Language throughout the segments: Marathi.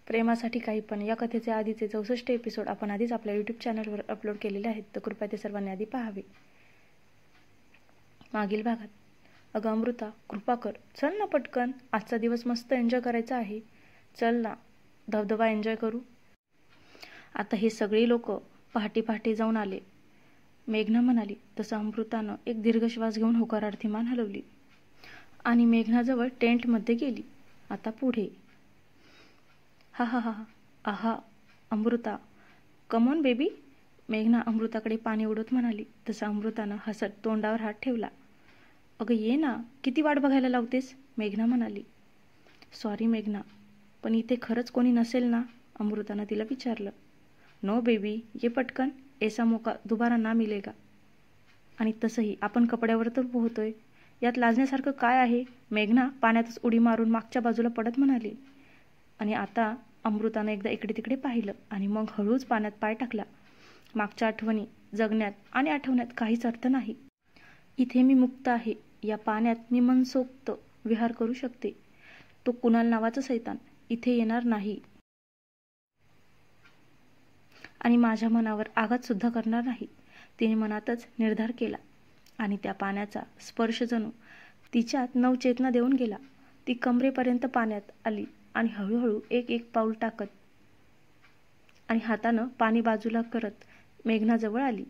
प्रेमासाठी काही पण या कथेचे आधीचे 64 एपिसोड आपण आधीच आपल्या यूट्यूब चॅनलवर अपलोड केलेले आहेत, तर कृपया ते सर्वांनी आधी पाहावे. मागील भागात, अगं अमृता, कृपा कर, चल ना पटकन, आजचा दिवस मस्त एन्जॉय करायचा आहे. चल ना, धबधबा एन्जॉय करू. आता हे सगळे लोक पहाटे पहाटे जाऊन आले, मेघना म्हणाली. तसं अमृतानं एक दीर्घ श्वास घेऊन होकारार्थी मान हलवली आणि मेघनाजवळ टेंटमध्ये गेली. आता पुढे. हा हा हा आहा अमृता, कम ऑन बेबी, मेघना अमृताकडे पाणी उडवत म्हणाली. तसं अमृतानं हसत तोंडावर हात ठेवला. अगं ये ना, किती वाट बघायला लावतेस, मेघना म्हणाली. सॉरी मेघना, पण इथे खरंच कोणी नसेल ना, अमृतानं तिला विचारलं. नो बेबी, ये पटकन, ऐसा मौका दोबारा ना मिलेगा. आणि तसंही आपण कपड्यावर तर पोहतोय, यात लाजण्यासारखं काय आहे, मेघना पाण्यातच उडी मारून मागच्या बाजूला पडत म्हणाली. आणि आता अमृतानं एकदा इकडे तिकडे पाहिलं आणि मग हळूच पाण्यात पाय टाकला. मागच्या आठवणी जगण्यात आणि आठवण्यात काहीच अर्थ नाही. इथे मी मुक्त आहे, या पाण्यात मी मनसोक्त विहार करू शकते. तो कुणाल नावाचा सैतान इथे येणार नाही आणि माझ्या मनावर आघात सुद्धा करणार नाही, तिने मनातच निर्धार केला. आणि त्या पाण्याचा स्पर्श जणू तिच्यात नवचेतना देऊन गेला. ती कमरेपर्यंत पाण्यात आली आणि हळूहळू एक एक पाऊल टाकत आणि हातानं पाणी बाजूला करत मेघनाजवळ आली.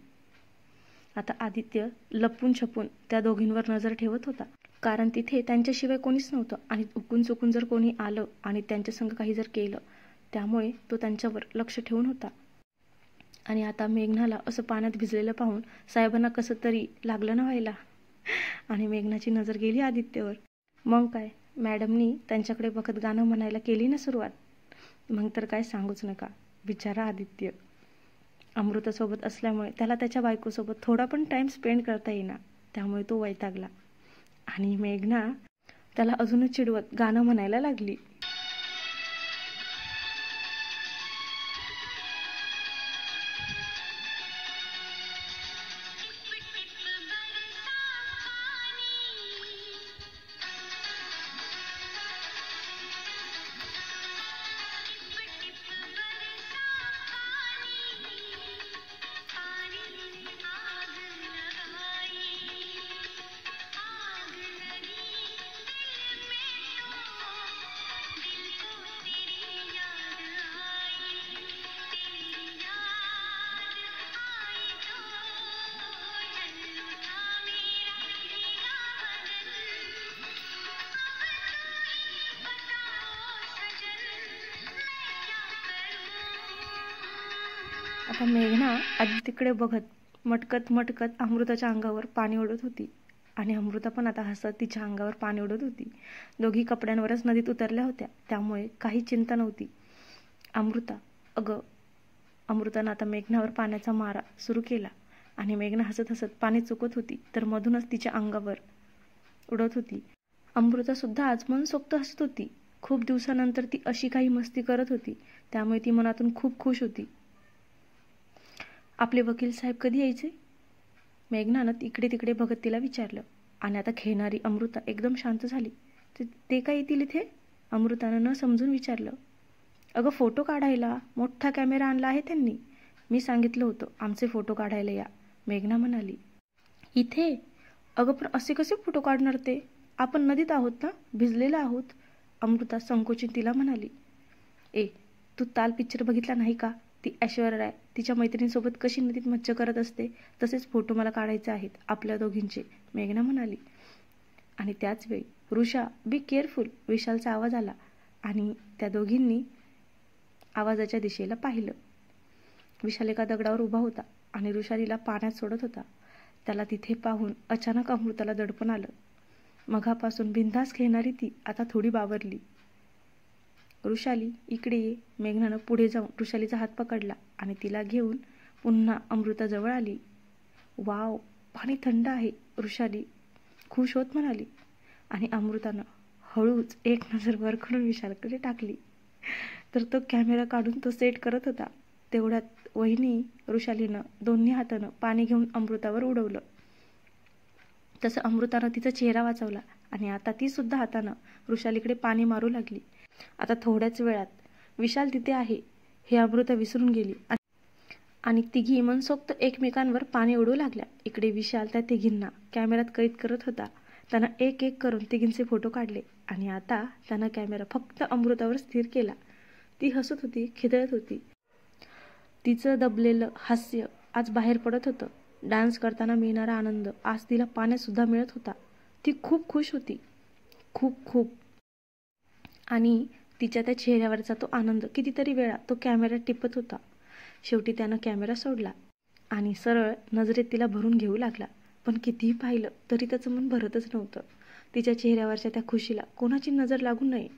आता आदित्य लपून छपून त्या दोघींवर नजर ठेवत होता, कारण तिथे त्यांच्याशिवाय कोणीच नव्हतं आणि चुकून चुकून जर कोणी आलं आणि त्यांच्या संग काही जर केलं, त्यामुळे तो त्यांच्यावर लक्ष ठेवून होता. आणि आता मेघनाला असं पाण्यात भिजलेलं पाहून साहेबांना कसं तरी लागलं ना व्हायला. आणि मेघनाची नजर गेली आदित्यवर. मग काय, मॅडमनी त्यांच्याकडे बघत गाणं म्हणायला केली ना सुरुवात. मग तर काय सांगूच नका, बिचारा आदित्य. अमृतासोबत असल्यामुळे त्याला त्याच्या बायकोसोबत थोडा पण टाइम स्पेंड करता येईना, त्यामुळे तो वैतागला. आणि मेघना त्याला अजूनच चिडवत गाणं म्हणायला लागली. आता मेघना आधी तिकडे बघत मटकत मटकत अमृताच्या अंगावर पाणी उडत होती आणि अमृता पण आता हसत तिच्या अंगावर पाणी उडत होती. दोघी कपड्यांवरच नदीत उतरल्या होत्या, त्यामुळे काही चिंता नव्हती. अगं, अमृतानं आता मेघनावर पाण्याचा मारा सुरू केला आणि मेघना हसत हसत पाणी चुकत होती तर मधूनच तिच्या अंगावर उडत होती. अमृता सुद्धा आज मनसोक्त हसत होती. खूप दिवसानंतर ती अशी काही मस्ती करत होती, त्यामुळे ती मनातून खूप खुश होती. आपले वकील साहेब कधी यायचे, मेघनानं इकडे तिकडे बघत तिला विचारलं. आणि आता खेळणारी अमृता एकदम शांत झाली. ते काय येतील इथे, अमृतानं न समजून विचारलं. अगं फोटो काढायला, मोठा कॅमेरा आणला आहे त्यांनी, मी सांगितलं होतं आमचे फोटो काढायला या, मेघना म्हणाली. इथे? अगं पण असे कसे फोटो काढणार ते, आपण नदीत आहोत ना, भिजलेला आहोत, अमृता संकोचित तिला म्हणाली. तू ताल पिक्चर बघितला नाही का, ती ऐश्वर्या राय तिच्या मैत्रिणीसोबत कशी नदीत मज्जा करत असते, तसेच फोटो मला काढायचे आहेत आपल्या दोघींचे, मेघना म्हणाली. आणि त्याच वेळी ऋषा, बी केअरफुल, विशालचा आवाज आला आणि त्या दोघींनी आवाजाच्या दिशेला पाहिलं. विशाल एका दगडावर उभा होता आणि ऋषालीला पाण्यात सोडत होता. त्याला तिथे पाहून अचानक अमृताला दडपण आलं. मघापासून बिनधास्त खेळणारी ती आता थोडी बावरली. ऋषाली, इकडे ये, मेघनानं पुढे जाऊन ऋषालीचा हात पकडला आणि तिला घेऊन पुन्हा अमृताजवळ आली. वाव, पाणी थंड आहे, ऋषाली खुश होत म्हणाली. आणि अमृतानं हळूच एक नजर वर करून विशालकडे टाकली, तर तो कॅमेरा काढून तो सेट करत होता. तेवढ्यात वहिनी ऋषालीनं दोन्ही हातानं पाणी घेऊन अमृतावर उडवलं. तसं अमृतानं तिचा चेहरा वाचवला आणि आता ती सुद्धा हातानं ऋषालीकडे पाणी मारू लागली. आता थोड्याच वेळात विशाल तिथे आहे हे अमृता विसरून गेली आणि तिघी मनसोक्त एकमेकांवर पाणी उडवू लागल्या. इकडे विशाल त्या तिघींना कॅमेऱ्यात कैद करत होता. त्यानं एक एक करून तिघींचे फोटो काढले आणि आता त्यानं कॅमेरा फक्त अमृतावर स्थिर केला. ती हसत होती, खिदळत होती. तिचं दबलेलं हास्य आज बाहेर पडत होतं. डान्स करताना मिळणारा आनंद आज तिला पाण्यात सुद्धा मिळत होता. ती खूप खुश होती, खूप खूप. आणि तिच्या त्या चेहऱ्यावरचा तो आनंद कितीतरी वेळा तो कॅमेऱ्यात टिपत होता. शेवटी त्यानं कॅमेरा सोडला आणि सरळ नजरेत तिला भरून घेऊ लागला. पण कितीही पाहिलं तरी त्याचं मन भरतच नव्हतं. तिच्या चेहऱ्यावरच्या त्या खुशीला कोणाची नजर लागू नये,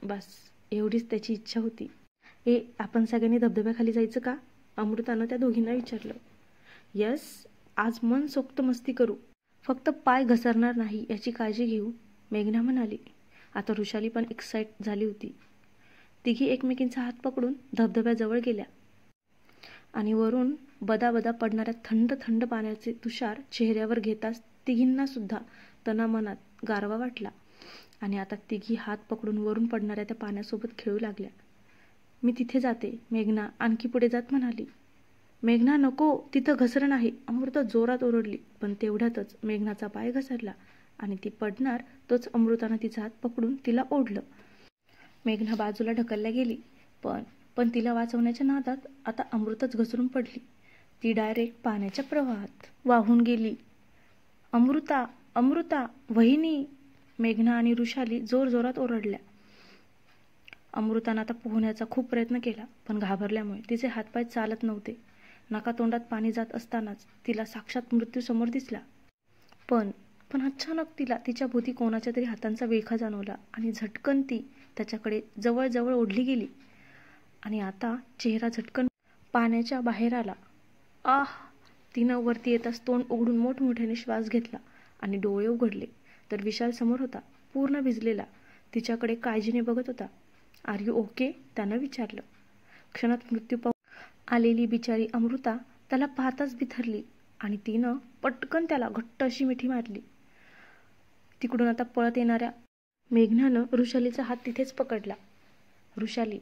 बस एवढीच त्याची इच्छा होती. आपण सगळ्यांनी धबधब्याखाली जायचं का? अमृतानं त्या दोघींना विचारलं. यस, आज मन सोक्त मस्ती करू, फक्त पाय घसरणार नाही याची काळजी घेऊ, मेघना म्हणाली. आता ऋषाली पण एक्साइट झाली होती. तिघी एकमेकींचा हात पकडून धबधब्याजवळ गेल्या आणि वरून बदाबदा पडणाऱ्या थंड थंड पाण्याचे तुषार चेहऱ्यावर घेताच तिघींना सुद्धा तनामनात गारवा वाटला. आणि आता तिघी हात पकडून वरून पडणाऱ्या त्या पाण्यासोबत खेळू लागल्या. मी तिथे जाते, मेघना आणखी पुढे जात म्हणाली. मेघना नको, तिथं घसरण आहे, अमृता जोरात ओरडली. पण तेवढ्यातच मेघनाचा पाय घसरला आणि ती पडणार तोच अमृतानं तिचा हात पकडून तिला ओढलं. मेघना बाजूला ढकलल्या गेली. पण तिला वाचवण्याच्या नादात आता अमृताच घसरून पडली. ती डायरेक्ट पाण्याच्या प्रवाहात वाहून गेली. अमृता, अमृता, वहिनी, मेघना आणि ऋषाली जोरजोरात ओरडल्या. अमृतानं आता पोहण्याचा खूप प्रयत्न केला, पण घाबरल्यामुळे तिचे हातपाय चालत नव्हते. नाकातोंडात पाणी जात असतानाच तिला साक्षात मृत्यू समोर दिसला. पण अचानक तिला तिच्या भोवती कोणाच्या तरी हातांचा विळखा जाणवला आणि झटकन ती त्याच्याकडे जवळ ओढली गेली. आणि आता चेहरा झटकन पाण्याच्या बाहेर आला. तिनं वरती येताच तोंड उघडून मोठमोठ्याने श्वास घेतला आणि डोळे उघडले तर विशाल समोर होता, पूर्ण भिजलेला. तिच्याकडे काळजीने बघत होता. Are you okay? त्यानं विचारलं. क्षणात मृत्यू पाहून आलेली बिचारी अमृता त्याला पाहताच बिथरली आणि तिनं पटकन त्याला घट्ट अशी मिठी मारली. तिकडून आता पळत येणाऱ्या मेघनानं ऋषालीचा हात तिथेच पकडला. ऋषाली,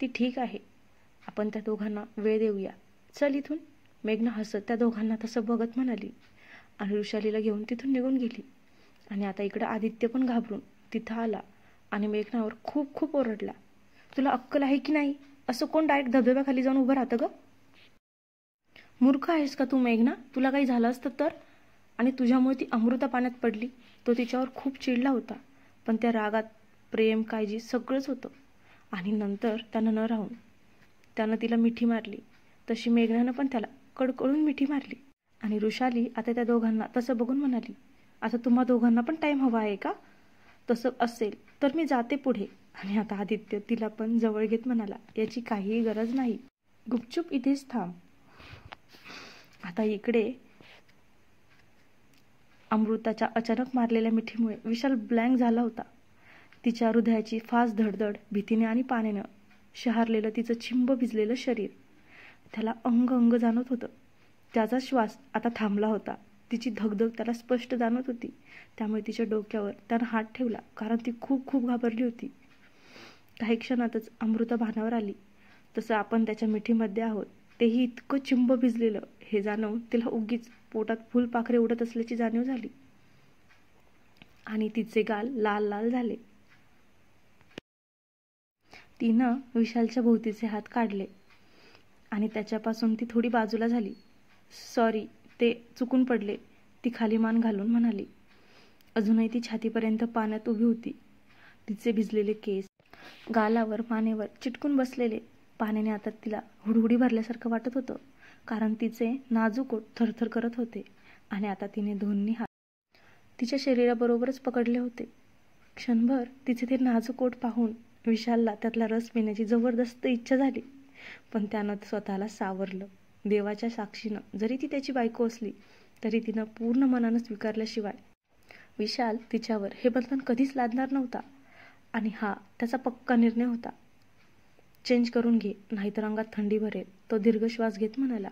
ती ठीक आहे, आपण त्या दोघांना वेळ देऊया, चल इथून. मेघना हसत त्या दोघांना तसं बघत म्हणाली आणि ऋषालीला घेऊन तिथून निघून गेली. आणि आता इकडं आदित्य पण घाबरून तिथं आला आणि मेघनावर खूप खूप ओरडला. तुला अक्कल आहे की नाही? असं कोण डायरेक्ट धबधब्याखाली जाऊन उभं राहतं ग? मूर्ख आहेस का तू मेघना? तुला काही झालं असतं तर? आणि तुझ्यामुळे ती अमृता पाण्यात पडली. तो तिच्यावर खूप चिडला होता, पण त्या रागात प्रेम, काळजी सगळंच होतं. आणि नंतर त्यानं न राहून त्यानं तिला मिठी मारली. तशी मेघनानं पण त्याला कडकडून मिठी मारली. आणि ऋषाली आता त्या दोघांना तसं बघून म्हणाली, आता तुम्हा दोघांना पण टाईम हवा आहे का? तसं असेल तर मी जाते पुढे. आणि आता आदित्य तिला पण जवळ घेत म्हणाला, याची काहीही गरज नाही, गुपचूप इथेच थांब. आता इकडे अमृताच्या अचानक मारलेल्या मिठीमुळे विशाल ब्लँक झाला होता. तिच्या हृदयाची फास्ट धडधड, भीतीने आणि पाण्यानं शहारलेलं तिचं चिंब भिजलेलं शरीर त्याला अंग जाणवत होतं. त्याचा श्वास आता थांबला होता. तिची धगधग त्याला स्पष्ट जाणवत होती. त्यामुळे तिच्या डोक्यावर त्यानं हात ठेवला, कारण ती खूप खूप घाबरली होती. काही क्षणातच अमृता भानावर आली. तसं आपण त्याच्या मिठीमध्ये आहोत, तेही इतकं चिंब भिजलेलं हे जाणवून तिला उगीच पोटात फुलपाखरे उडत असल्याची जाणीव झाली आणि तिचे गाल लाल लाल झाले. तिनं विशालच्या भोवतीचे हात काढले आणि त्याच्यापासून ती थोडी बाजूला झाली. सॉरी, ते चुकून पडले, ती खाली मान घालून म्हणाली. अजूनही ती छातीपर्यंत पाण्यात उभी होती. तिचे भिजलेले केस गालावर, मानेवर चिटकून बसलेले. पाण्याने आता तिला हुडहुडी भरल्यासारखं वाटत होतं, कारण तिचे नाजूक ओठ थरथर करत होते. आणि आता तिने दोन्ही हात तिच्या शरीराबरोबरच पकडले होते. क्षणभर तिचे ते नाजूक ओठ पाहून विशालला त्यातला रस पिण्याची जबरदस्त इच्छा झाली. पण त्यानं स्वतःला सावरलं. देवाच्या साक्षीनं जरी ती त्याची बायको असली तरी तिनं पूर्ण मनानं स्वीकारल्याशिवाय विशाल तिच्यावर हे बंधन कधीच लादणार नव्हता. आणि हा त्याचा पक्का निर्णय होता. चेंज करून घे, नाहीतर अंगात थंडी भरेल, तो दीर्घ श्वास घेत म्हणाला.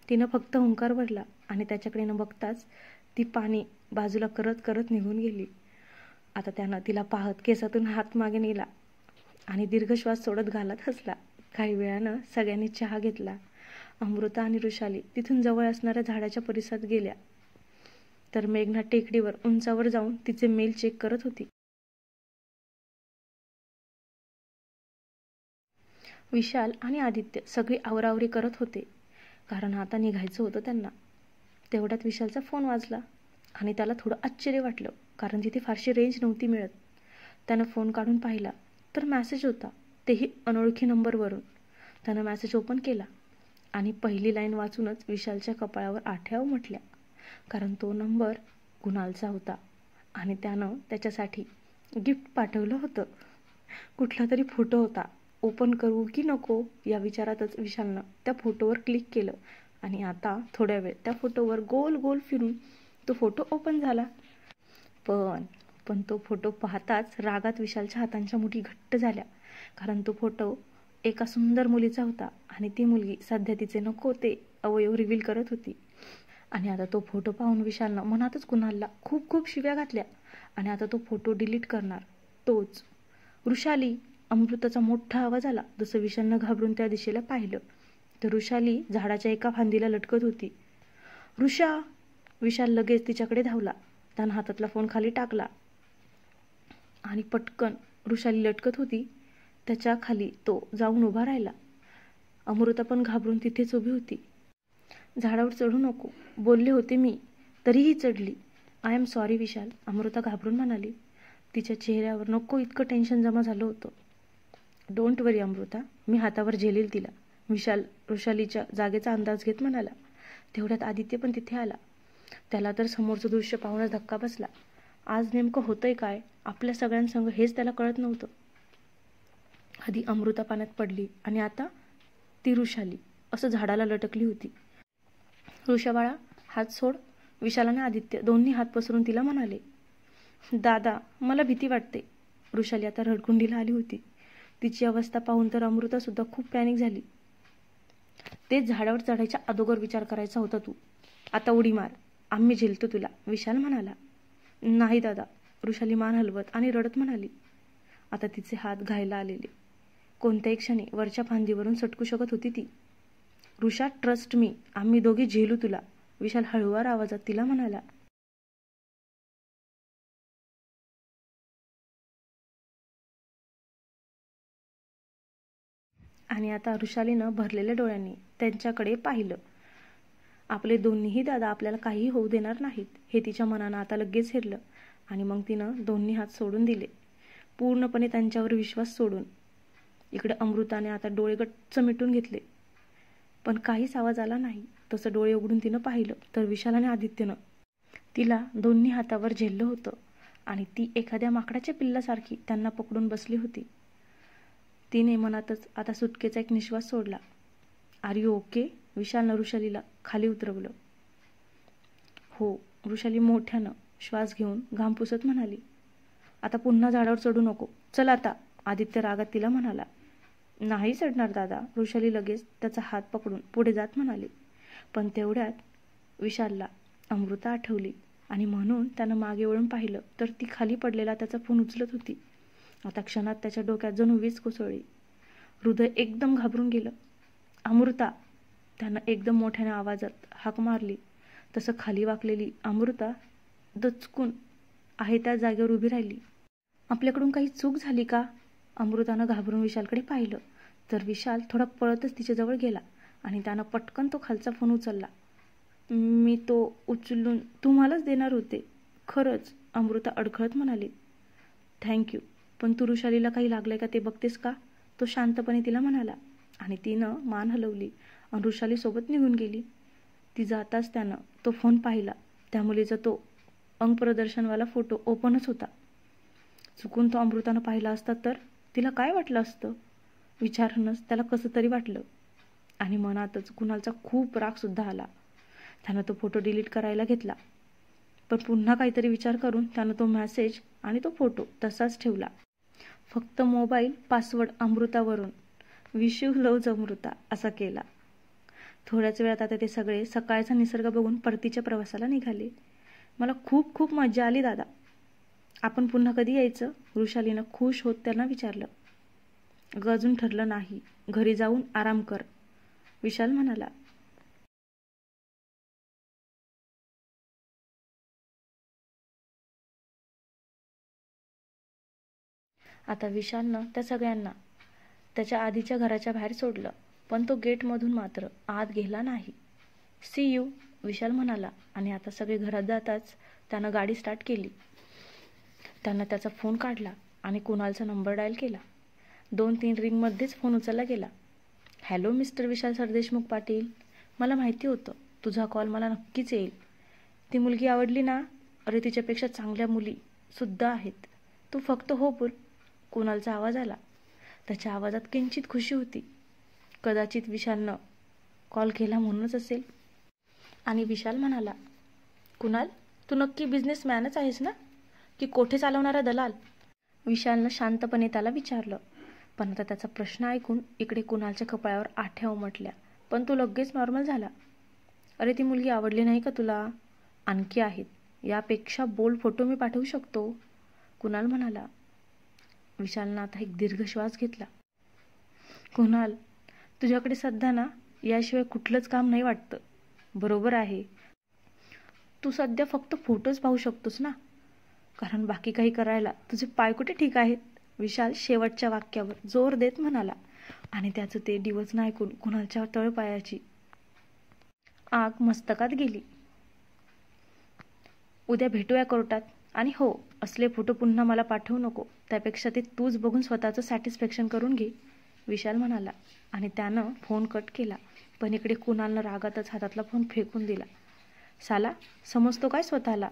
तिनं फक्त हुंकार भरला आणि त्याच्याकडे न बघताच ती पाणी बाजूला करत करत निघून गेली. आता त्यानं तिला पाहत केसातून हात मागे नेला आणि दीर्घ श्वास सोडत घालत हसला. काही वेळानं सगळ्यांनी चहा घेतला. अमृता आणि ऋषाली तिथून जवळ असणाऱ्या झाडाच्या परिसरात गेल्या, तर मेघना टेकडीवर उंचावर जाऊन तिचे मेल चेक करत होती. विशाल आणि आदित्य सगळी आवरावरी करत होते, कारण आता निघायचं होतं त्यांना. तेवढ्यात विशालचा फोन वाजला आणि त्याला थोडं आश्चर्य वाटलं, कारण तिथे फारशी रेंज नव्हती मिळत. त्यानं फोन काढून पाहिला तर मेसेज होता, तेही अनोळखी नंबरवरून. त्यानं मेसेज ओपन केला आणि पहिली लाईन वाचूनच विशालच्या कपाळावर आठ्या उमटल्या, कारण तो नंबर कुणालचा होता आणि त्यानं त्याच्यासाठी गिफ्ट पाठवलं होतं. कुठला तरी फोटो होता. ओपन करू की नको या विचारातच विशालनं त्या फोटोवर क्लिक केलं आणि आता थोड्या वेळ त्या फोटोवर गोल गोल फिरून तो फोटो ओपन झाला. पण तो फोटो पाहताच रागात विशालच्या हातांच्या मुठी घट्ट झाल्या, कारण तो फोटो एका सुंदर मुलीचा होता आणि ती मुलगी सध्या तिचे नको ते अवयव रिव्हील करत होती. आणि आता तो फोटो पाहून विशालनं मनातच कुणालला खूप खूप शिव्या घातल्या आणि आता तो फोटो डिलीट करणार. तोच ऋषाली. अमृताचा मोठा आवाज आला. जसं विशालनं घाबरून त्या दिशेला पाहिलं तर ऋषाली झाडाच्या एका फांदीला लटकत होती. ऋषा! विशाल लगेच तिच्याकडे धावला. त्यानं हातातला फोन खाली टाकला आणि पटकन ऋषाली लटकत होती त्याच्या खाली तो जाऊन उभा राहिला. अमृता पण घाबरून तिथेच उभी होती. झाडावर चढू नको बोलले होते मी, तरीही चढली. आय एम सॉरी विशाल, अमृता घाबरून म्हणाली. तिच्या चेहऱ्यावर नको इतकं टेन्शन जमा झालं होतं. डोंट वरी अमृता, मी हातावर झेलेल तिला, विशाल ऋषालीच्या जागेचा अंदाज घेत म्हणाला. तेवढ्यात आदित्य पण तिथे आला. त्याला तर समोरचं दृश्य पाहूनच धक्का बसला. आज नेमकं होतंय काय आपल्या सगळ्यांसंग हेच त्याला कळत नव्हतं. आधी अमृता पाण्यात पडली आणि आता ती ऋषाली असं झाडाला लटकली होती. ऋषाबाळा हात सोड, विशाल आदित्य दोन्ही हात पसरून तिला म्हणाले. दादा मला भीती वाटते. ऋषाली आता रडकुंडीला आली होती. तिची अवस्था पाहून तर अमृता सुद्धा खूप पॅनिक झाली. ते झाडावर चढायच्या अगोदर विचार करायचा होता तू. आता उडी मार, आम्ही झेलतो तुला, विशाल म्हणाला. नाही दादा, ऋषाली मान हलवत आणि रडत म्हणाली. आता तिचे हात घायला आलेले. कोणत्याही क्षणी वरच्या फांदीवरून सटकू शकत होती ती. ऋषा ट्रस्ट मी, आम्ही दोघी झेलू तुला, विशाल हळुवार आवाजात तिला म्हणाला. आणि आता ऋषालीनं भरलेल्या डोळ्यांनी त्यांच्याकडे पाहिलं. आपले दोन्हीही दादा आपल्याला काही होऊ देणार नाहीत हे तिच्या मनानं आता लगेच हेरलं आणि मग तिनं दोन्ही हात सोडून दिले, पूर्णपणे त्यांच्यावर विश्वास सोडून. इकडे अमृताने आता डोळे गच्च मिटून घेतले, पण काहीच आवाज आला नाही. तसं डोळे उघडून तिनं पाहिलं तर विशाल आणि आदित्यनं तिला दोन्ही हातावर झेललं होतं आणि ती एखाद्या माकडाच्या पिल्लासारखी त्यांना पकडून बसली होती. तिने मनातच आता सुटकेचा एक निश्वास सोडला. आर यू ओके, विशालनं ऋषालीला खाली उतरवलं. हो, ऋषाली मोठ्यानं श्वास घेऊन घाम पुसत म्हणाली. आता पुन्हा झाडावर चढू नको, चल आता, आदित्य रागात तिला म्हणाला. नाही चढणार दादा, ऋषाली लगेच त्याचा हात पकडून पुढे जात म्हणाली. पण तेवढ्यात विशालला अमृता आठवली आणि म्हणून त्यानं मागे वळून पाहिलं तर ती खाली पडलेला त्याचा फोन उचलत होती. आता क्षणात त्याच्या डोक्यात जणू वीज कोसळली. हृदय एकदम घाबरून गेलं. अमृता, त्यानं एकदम मोठ्याने आवाजात हाक मारली. तसं खाली वाकलेली अमृता दचकून आहे त्या जागेवर उभी राहिली. आपल्याकडून काही चूक झाली का? अमृतानं घाबरून विशालकडे पाहिलं तर विशाल थोडा पळतच तिच्याजवळ गेला आणि त्यानं पटकन तो खालचा फोन उचलला. मी तो उचलून तुम्हालाच देणार होते, खरंच, अमृता अडखळत म्हणाली. थँक्यू, पण तू ऋषालीला काही लागलंय का ते बघतेस का? तो शांतपणे तिला म्हणाला आणि तिनं मान हलवली आणि ऋषाली सोबत निघून गेली. ती जाताच त्यानं तो फोन पाहिला. त्या मुलीचा तो अंगप्रदर्शनवाला फोटो ओपनच होता. चुकून तो अमृतानं पाहिला असता तर तिला काय वाटलं असतं? विचारूनच त्याला कसं तरी वाटलं आणि मनातच कुणालचा खूप राग सुद्धा आला. त्यानं तो फोटो डिलीट करायला घेतला, पण पुन्हा काहीतरी विचार करून त्यानं तो मेसेज आणि तो फोटो तसाच ठेवला. फक्त मोबाईल पासवर्ड अमृतावरून विश यू लव्ह अमृता असा केला. थोड्याच वेळात आता ते सगळे सकाळचा निसर्ग बघून परतीच्या प्रवासाला निघाले. मला खूप खूप मजा आली दादा, आपण पुन्हा कधी यायचं? ऋषालीनं खुश होत त्यांना विचारलं. अगं अजून ठरलं नाही, घरी जाऊन आराम कर, विशाल म्हणाला. आता विशालनं त्या सगळ्यांना त्याच्या आधीच्या घराच्या बाहेर सोडलं, पण तो गेटमधून मात्र आत गेला नाही. सी यू, विशाल म्हणाला. आणि आता सगळे घरात जाताच त्यानं गाडी स्टार्ट केली. त्यानं त्याचा फोन काढला आणि कुणालचा नंबर डायल केला. 2-3 रिंगमध्येच फोन उचलला गेला. हॅलो मिस्टर विशाल सरदेशमुख पाटील, मला माहिती होतं तुझा कॉल मला नक्कीच येईल. ती मुलगी आवडली ना? अरे तिच्यापेक्षा चांगल्या मुली सुद्धा आहेत, तू फक्त हो बोल. कुणालचा आवाज आला. त्याच्या आवाजात किंचित खुशी होती. कदाचित विशालनं कॉल केला म्हणूनच असेल. आणि विशाल म्हणाला, कुणाल, तू नक्की बिझनेसमॅनच आहेस ना, की कोठे चालवणारा दलाल? विशालनं शांतपणे त्याला विचारलं. पण आता त्याचा प्रश्न ऐकून इकडे कुणालच्या कपाळावर आठ्या उमटल्या, पण तो लगेच नॉर्मल झाला. अरे ती मुलगी आवडली नाही का तुला? आणखी आहेत, यापेक्षा बोल्ड फोटो मी पाठवू शकतो, कुणाल म्हणाला. विशालनं आता एक दीर्घ श्वास घेतला. कुणाल, तुझ्याकडे सध्या ना याशिवाय कुठलंच काम नाही वाटतं. बरोबर आहे, तू सध्या फक्त फोटोज पाहू शकतोस ना, कारण बाकी काही करायला तुझे पाय कुठे ठीक आहेत, विशाल शेवटच्या वाक्यावर जोर देत म्हणाला. आणि त्याचं ते डिवचणं ऐकून कुणालच्या तळपायाची आग मस्तकात गेली. उद्या भेटूया कोर्टात. आणि हो, असले फोटो पुन्हा मला पाठवू नको, त्यापेक्षा ते तूच बघून स्वतःचं सॅटिस्फॅक्शन करून घे, विशाल म्हणाला. आणि त्यानं फोन कट केला. पण इकडे कुणालनं रागातच हातातला फोन फेकून दिला. साला, समजतो काय स्वतःला?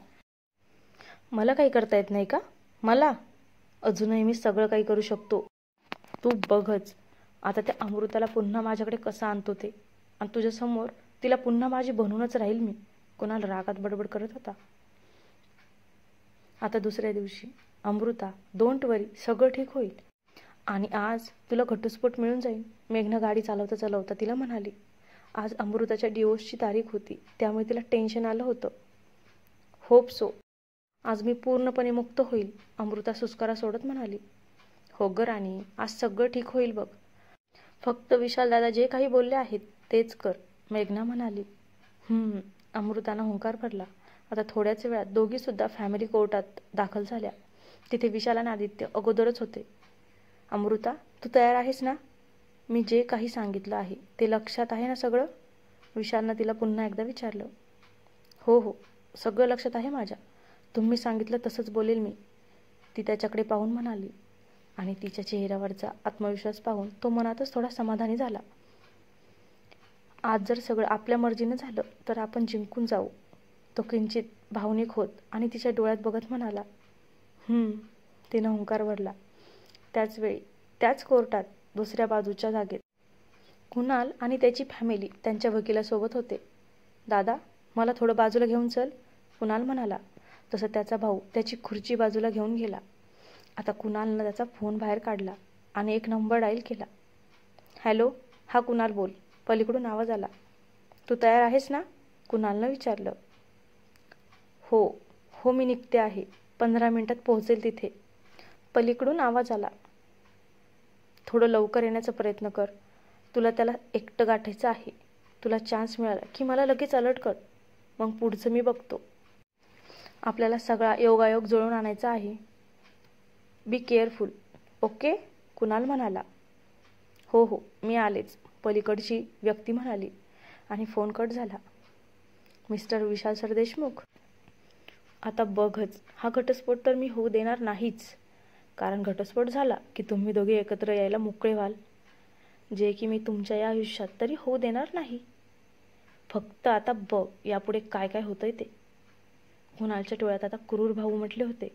मला काही करता येत नाही का? मला अजूनही मी सगळं काही करू शकतो. तू बघच आता त्या अमृताला पुन्हा माझ्याकडे कसं आणतो ते, आणि तुझ्यासमोर तिला पुन्हा माझी बनवूनच राहील मी, कुणाल रागात बडबड करत होता. आता दुसऱ्या दिवशी, अमृता, डोंट वरी, सगळं ठीक होईल. आणि आज तुला घटस्फोट मिळून जाईल, मेघना गाडी चालवता चालवता तिला म्हणाली. आज अमृताच्या डिवोर्सची तारीख होती, त्यामुळे तिला टेन्शन आलं होतं. होप सो, आज मी पूर्णपणे मुक्त होईल, अमृता सुस्कारा सोडत म्हणाली. हो ग राणी, आज सगळं ठीक होईल बघ. फक्त विशाल दादा जे काही बोलले आहेत तेच कर, मेघना म्हणाली. अमृतानं हुंकार भरला. आता थोड्याच वेळात दोघी सुद्धा फॅमिली कोर्टात दाखल झाल्या. तिथे विशाल आणि आदित्य अगोदरच होते. अमृता, तू तयार आहेस ना? मी जे काही सांगितलं आहे ते लक्षात आहे ना सगळं, विशालनं तिला पुन्हा एकदा विचारलं. हो हो, सगळं लक्षात आहे माझ्या, तुम्ही सांगितलं तसंच बोलेल मी, ती त्याच्याकडे पाहून म्हणाली. आणि तिच्या चेहऱ्यावरचा आत्मविश्वास पाहून तो मनातच थोडा समाधानी झाला. आज जर सगळं आपल्या मर्जीनं झालं तर आपण जिंकून जाऊ, तो किंचित भावनिक होत आणि तिच्या डोळ्यात बघत म्हणाला. तिनं हुंकार भरला. त्याच वेळी त्याच कोर्टात दुसऱ्या बाजूच्या जागेत कुणाल आणि त्याची फॅमिली त्यांच्या वकिलासोबत होते. दादा, मला थोडं बाजूला घेऊन चल, कुणाल म्हणाला. तसं त्याचा भाऊ त्याची खुर्ची बाजूला घेऊन गेला. आता कुणालनं त्याचा फोन बाहेर काढला आणि एक नंबर डायल केला. हॅलो, हा कुणाल बोल, पलीकडून आवाज आला. तू तयार आहेस ना, कुणालनं विचारलं. हो, मी निघते आहे, 15 मिनिटात पोहोचेल तिथे, पलीकडून आवाज आला. थोडं लवकर येण्याचा प्रयत्न कर, तुला त्याला एकटं गाठायचं आहे. तुला चान्स मिळाला की मला लगेच अलर्ट कर, मग पुढचं मी बघतो. आपल्याला सगळा योगायोग जुळवून आणायचा आहे. बी केअरफुल, ओके, कुणाल म्हणाला. हो, मी आलेच, पलीकडची व्यक्ती म्हणाली. आणि फोन कट झाला. मिस्टर विशाल सरदेशमुख, आता बघच, हा घटस्फोट तर मी होऊ देणार नाहीच, कारण घटस्फोट झाला की तुम्ही दोघे एकत्र यायला मोकळे व्हाल, जे की मी तुमच्या या आयुष्यात तरी होऊ देणार नाही. फक्त आता बघ यापुढे काय काय होतंय ते. कुणालच्या डोळ्यात आता क्रूर भाव उमटले होते.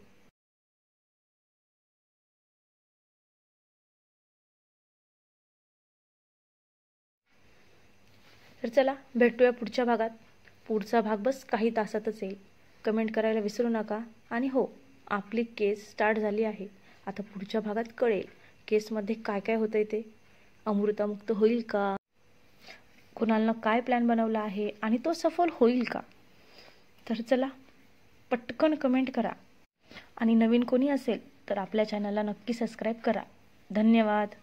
तर चला भेटूया पुढच्या भागात. पुढचा भाग बस काही तासातच येईल. कमेंट करायला विसरू नका. आणि हो, आपली केस स्टार्ट झाली आहे. आता पुढच्या भागात कळेल केसमध्ये काय काय होतंय ते. अमृता मुक्त होईल का, कुणालनं काय प्लॅन बनवला आहे आणि तो सफल होईल का. तर चला पटकन कमेंट करा. आणि नवीन कोणी असेल तर आपल्या चॅनलला नक्की सबस्क्राईब करा. धन्यवाद.